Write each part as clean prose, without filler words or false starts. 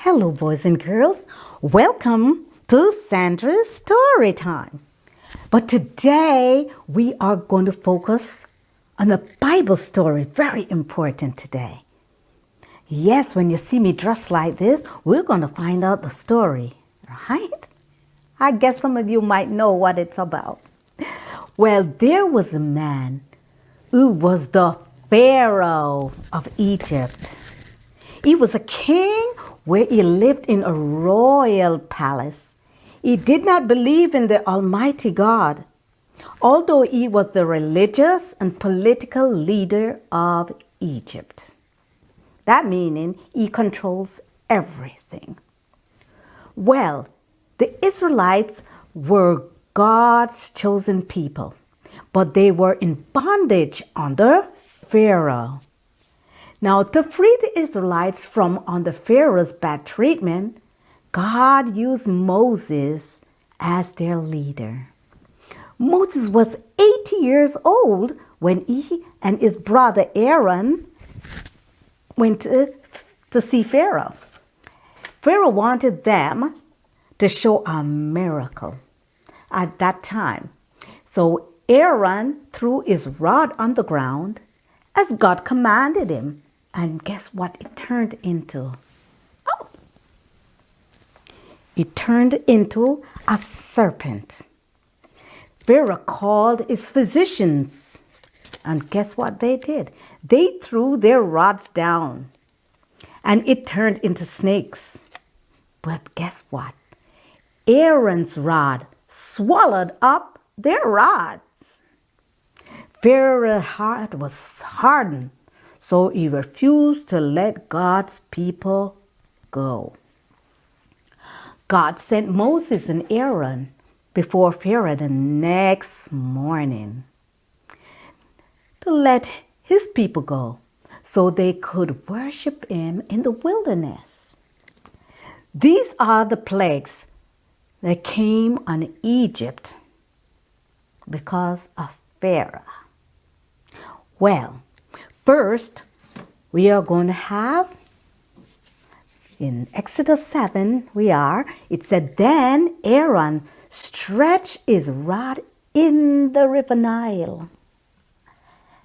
Hello, boys and girls. Welcome to Sandra's Story Time. But today we are going to focus on a Bible story, very important today. Yes, when you see me dressed like this, we're going to find out the story, right? I guess some of you might know what it's about. Well, there was a man who was the Pharaoh of Egypt. He was a king where he lived in a royal palace. He did not believe in the Almighty God, although he was the religious and political leader of Egypt. That meaning he controls everything. Well, the Israelites were God's chosen people, but they were in bondage under Pharaoh. Now, to free the Israelites from under Pharaoh's bad treatment, God used Moses as their leader. Moses was 80 years old when he and his brother Aaron went to see Pharaoh. Pharaoh wanted them to show a miracle at that time. So Aaron threw his rod on the ground as God commanded him. And guess what it turned into? Oh! It turned into a serpent. Pharaoh called his physicians. And guess what they did? They threw their rods down. And it turned into snakes. But guess what? Aaron's rod swallowed up their rods. Pharaoh's heart was hardened. So he refused to let God's people go. God sent Moses and Aaron before Pharaoh the next morning to let his people go so they could worship him in the wilderness. These are the plagues that came on Egypt because of Pharaoh. Well, first, we are going to have, in Exodus 7, it said, Then Aaron stretched his rod in the river Nile,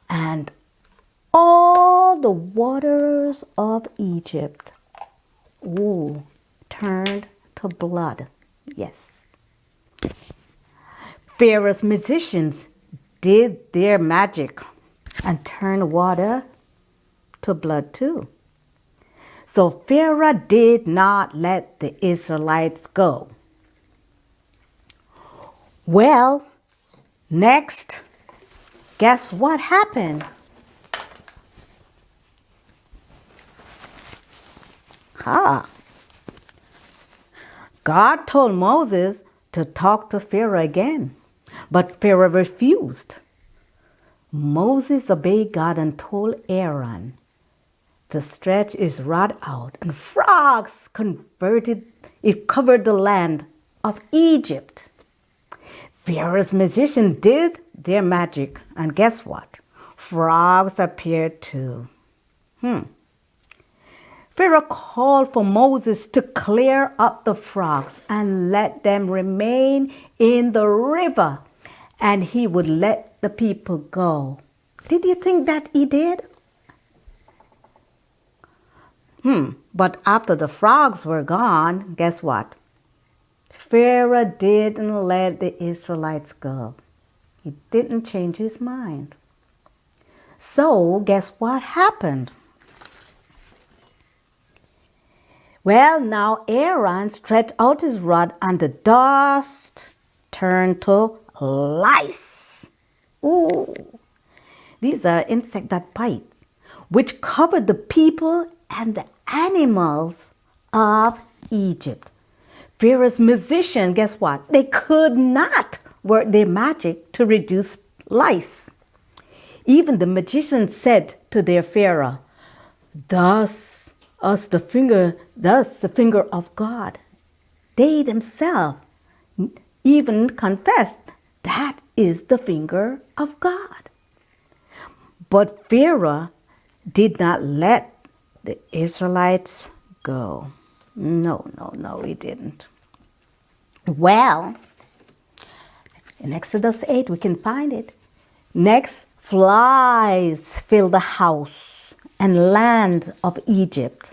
and all the waters of Egypt turned to blood. Yes. Pharaoh's magicians did their magic and turned water to blood too. So Pharaoh did not let the Israelites go. Well, next, guess what happened? God told Moses to talk to Pharaoh again, but Pharaoh refused. Moses obeyed God and told Aaron to stretch his rod out, and frogs covered the land of Egypt. Pharaoh's magicians did their magic, and guess what? Frogs appeared too. Pharaoh called for Moses to clear up the frogs and let them remain in the river, and he would let the people go. Did you think that he did? But after the frogs were gone, guess what? Pharaoh didn't let the Israelites go. He didn't change his mind. So guess what happened? Well, now Aaron stretched out his rod and the dust turned to lice. Ooh, these are insects that bite, which covered the people and the animals of Egypt. Pharaoh's magicians, guess what? They could not work their magic to reduce lice. Even the magicians said to their Pharaoh, Thus the finger of God. They themselves even confessed that is the finger of God. But Pharaoh did not let the Israelites go. No, he didn't. Well, in Exodus 8, we can find it. Next, flies filled the house and land of Egypt.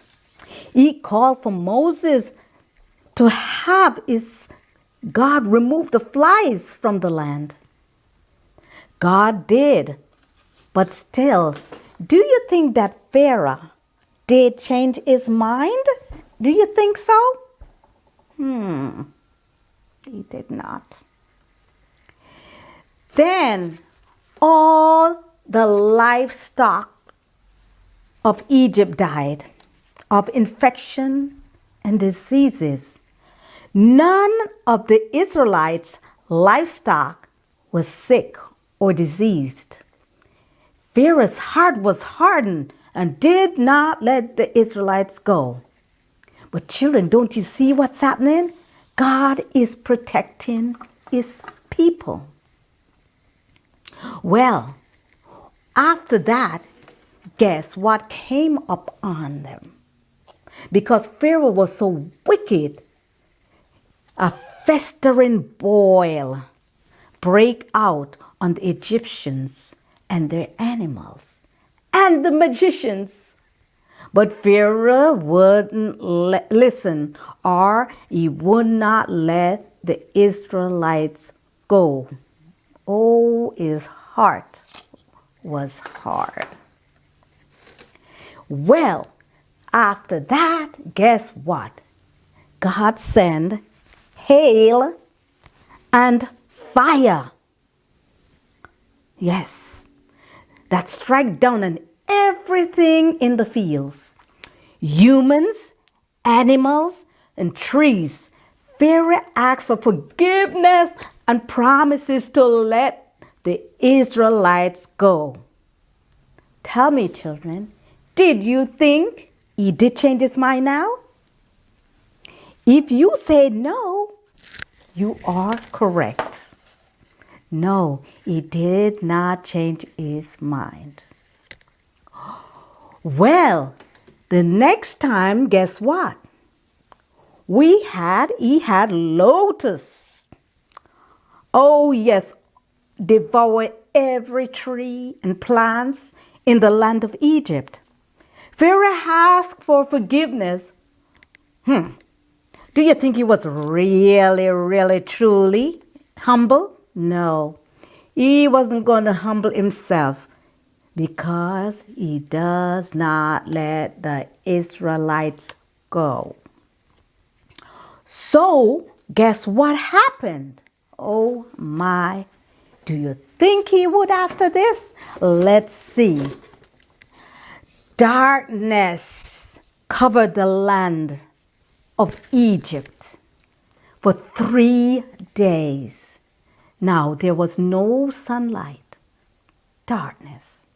He called for Moses to have his God remove the flies from the land. God did, but still, do you think that Pharaoh did change his mind? Do you think so? He did not. Then all the livestock of Egypt died of infection and diseases. None of the Israelites' livestock was sick or diseased. Pharaoh's heart was hardened and did not let the Israelites go. But children, don't you see what's happening? God is protecting his people. Well, after that, guess what came up on them? Because Pharaoh was so wicked, a festering boil break out on the Egyptians and their animals and the magicians. But Pharaoh wouldn't listen, or he would not let the Israelites go. Oh, his heart was hard. Well, after that, guess what? God sent hail and fire. Yes, that strike down on everything in the fields. Humans, animals, and trees. Pharaoh asked for forgiveness and promises to let the Israelites go. Tell me, children, did you think he did change his mind now? If you say no, you are correct. No, he did not change his mind. Well, the next time, guess what? He had locusts. Oh yes, devour every tree and plants in the land of Egypt. Pharaoh asked for forgiveness. Do you think he was really, truly humble? No, he wasn't going to humble himself because he does not let the Israelites go. So, guess what happened? Oh my, do you think he would after this? Let's see. Darkness covered the land of Egypt for 3 days. Now there was no sunlight, darkness.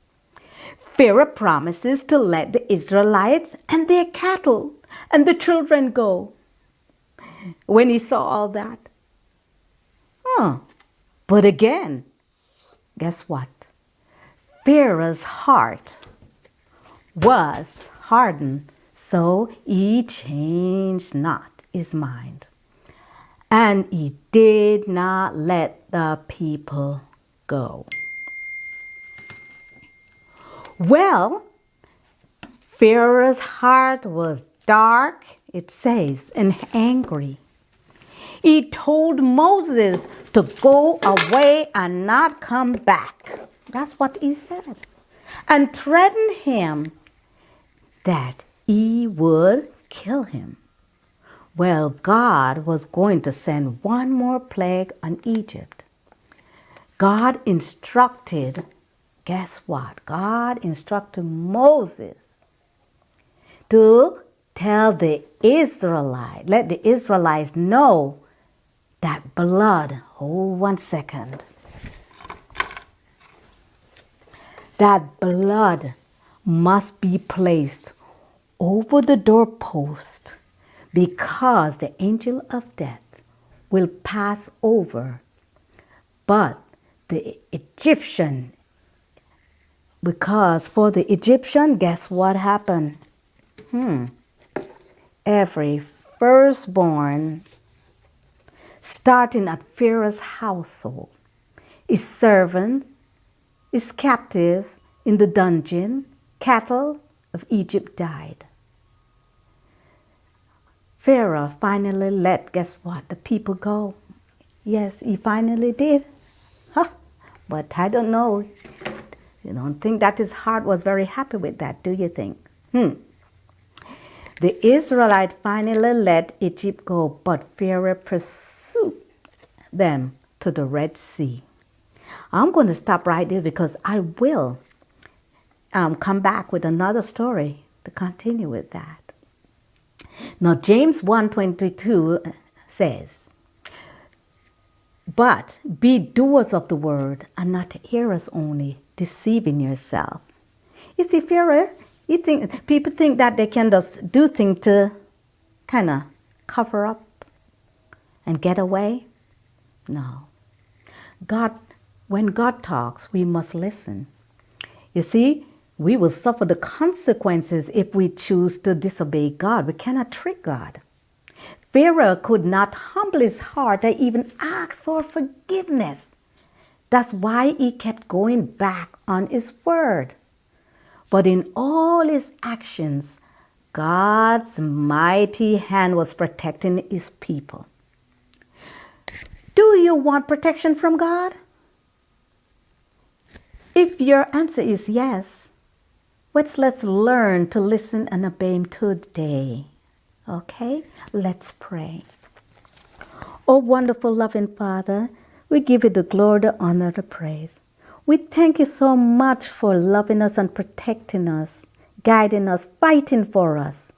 Pharaoh promises to let the Israelites and their cattle and the children go. When he saw all that, but again, guess what? Pharaoh's heart was hardened, so he changed not his mind. And he did not let the people go. Well, Pharaoh's heart was dark, it says, and angry. He told Moses to go away and not come back. That's what he said. And threatened him that he would kill him. Well, God was going to send one more plague on Egypt. God instructed, guess what? God instructed Moses to tell the Israelites, let the Israelites know that blood, one second. That blood must be placed over the doorpost because the angel of death will pass over. But the Egyptian, because for the Egyptian, guess what happened? Every firstborn, starting at Pharaoh's household. His servant is captive in the dungeon. Cattle of Egypt died. Pharaoh finally let, guess what, the people go. Yes, he finally did. Huh. But I don't know. You don't think that his heart was very happy with that, do you think? The Israelites finally let Egypt go, but Pharaoh pursued them to the Red Sea. I'm going to stop right there because I will come back with another story to continue with that. Now, James 1:22 says, "But be doers of the word and not hearers only, deceiving yourself." You see, Pharaoh, people think that they can just do things to kind of cover up and get away. No. When God talks, we must listen. You see, we will suffer the consequences if we choose to disobey God. We cannot trick God. Pharaoh could not humble his heart or even ask for forgiveness. That's why he kept going back on his word. But in all his actions, God's mighty hand was protecting his people. Do you want protection from God? If your answer is yes, let's learn to listen and obey him today. Okay? Let's pray. Oh, wonderful, loving Father, we give you the glory, the honor, the praise. We thank you so much for loving us and protecting us, guiding us, fighting for us.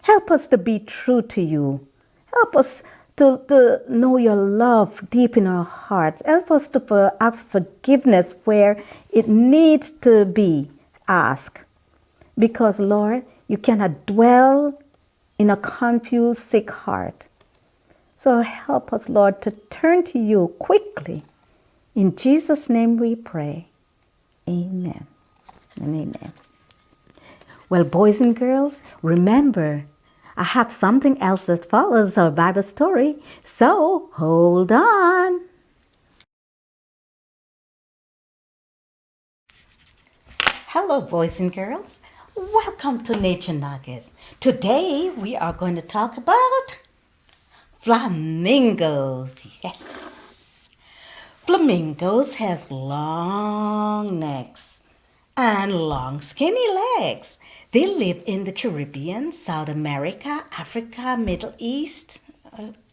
Help us to be true to you. Help us to know your love deep in our hearts. Help us to ask forgiveness where it needs to be asked. Because, Lord, you cannot dwell in a confused, sick heart. So help us, Lord, to turn to you quickly. In Jesus' name we pray. Amen and amen. Well, boys and girls, remember, I have something else that follows our Bible story, so hold on. Hello, boys and girls. Welcome to Nature Nuggets. Today we are going to talk about flamingos. Yes. Flamingos has long necks and long skinny legs. They live in the Caribbean, South America, Africa, Middle East,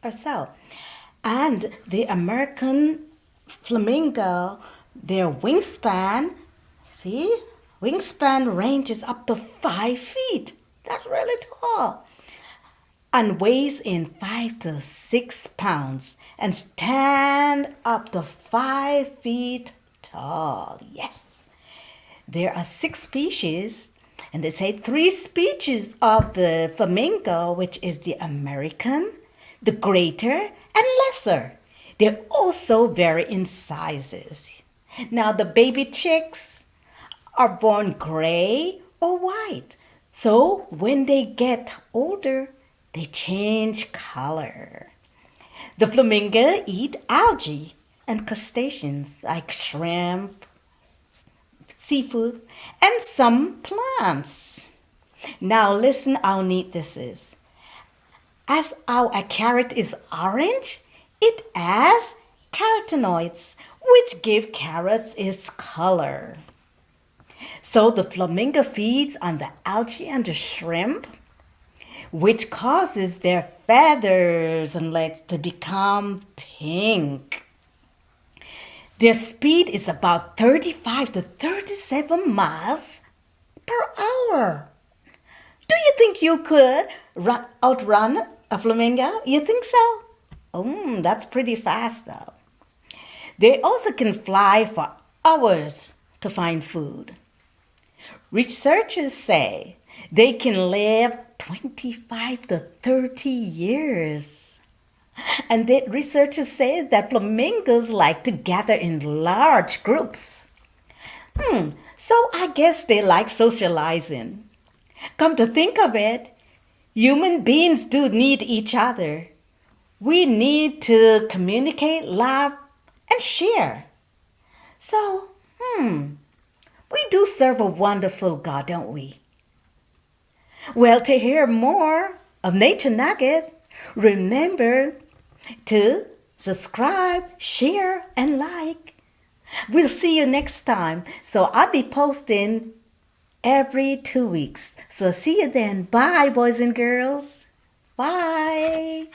or so. And the American flamingo, their wingspan, see, wingspan ranges up to 5 feet. That's really tall. And weighs in 5 to 6 pounds and stand up to 5 feet tall. Yes. There are 6 species, and they say 3 species of the flamingo, which is the American, the greater, and lesser. They also vary in sizes. Now, the baby chicks are born gray or white. So when they get older, they change color. The flamingo eat algae and crustaceans like shrimp, seafood, and some plants. Now listen how neat this is. As how a carrot is orange, it has carotenoids, which give carrots its color. So the flamingo feeds on the algae and the shrimp, which causes their feathers and legs to become pink. Their speed is about 35 to 37 miles per hour. Do you think you could outrun a flamingo? You think so? That's pretty fast though. They also can fly for hours to find food. Researchers say they can live 25 to 30 years. And the researchers say that flamingos like to gather in large groups. So I guess they like socializing. Come to think of it, Human beings do need each other. We need to communicate, laugh, and share. So, we do serve a wonderful God, don't we? Well, to hear more of Nature Nugget, remember to subscribe, share, and like. We'll see you next time. So I'll be posting every 2 weeks. So see you then. Bye, boys and girls. Bye.